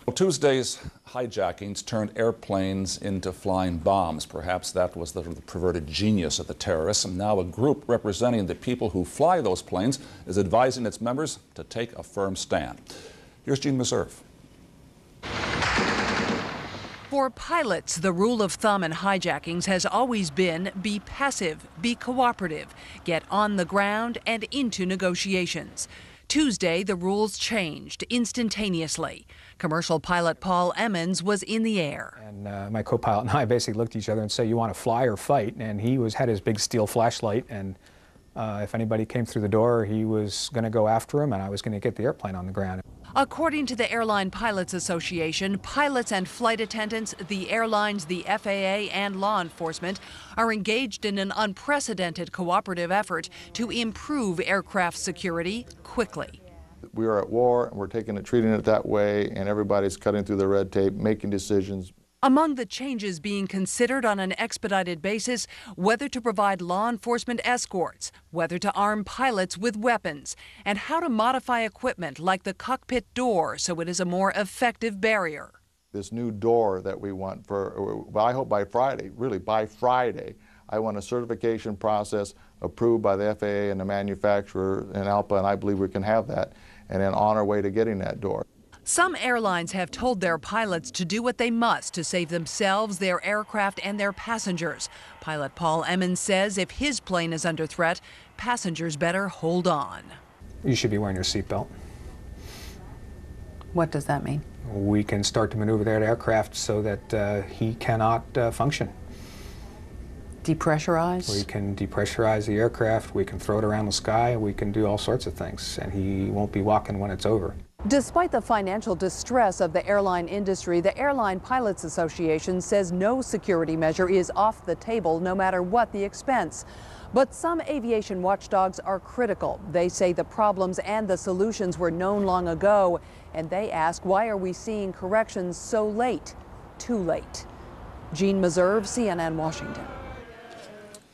Well, Tuesday's hijackings turned airplanes into flying bombs. Perhaps that was the perverted genius of the terrorists. And now a group representing the people who fly those planes is advising its members to take a firm stand. Here's Gene Meserve. For pilots, the rule of thumb in hijackings has always been be passive, be cooperative, get on the ground and into negotiations. Tuesday, the rules changed instantaneously. Commercial pilot Paul Emmons was in the air. And my co-pilot and I basically looked at each other and said, "You want to fly or fight?" And he had his big steel flashlight, and if anybody came through the door, he was going to go after him, and I was going to get the airplane on the ground. According to the Airline Pilots Association, pilots and flight attendants, the airlines, the FAA, and law enforcement are engaged in an unprecedented cooperative effort to improve aircraft security quickly. We are at war, and we're treating it that way, and everybody's cutting through the red tape, making decisions. Among the changes being considered on an expedited basis, whether to provide law enforcement escorts, whether to arm pilots with weapons, and how to modify equipment like the cockpit door so it is a more effective barrier. This new door that we want well, I hope by Friday, really by Friday, I want a certification process approved by the FAA and the manufacturer and ALPA, and I believe we can have that, and then on our way to getting that door. Some airlines have told their pilots to do what they must to save themselves, their aircraft, and their passengers. Pilot Paul Emmons says if his plane is under threat, passengers better hold on. You should be wearing your seatbelt. What does that mean? We can start to maneuver that aircraft so that he cannot function. Depressurize? We can depressurize the aircraft, we can throw it around the sky, we can do all sorts of things, and he won't be walking when it's over. Despite the financial distress of the airline industry, the Airline Pilots Association says no security measure is off the table, no matter what the expense. But some aviation watchdogs are critical. They say the problems and the solutions were known long ago, and they ask, why are we seeing corrections so late? Too late. Gene Meserve, CNN, Washington.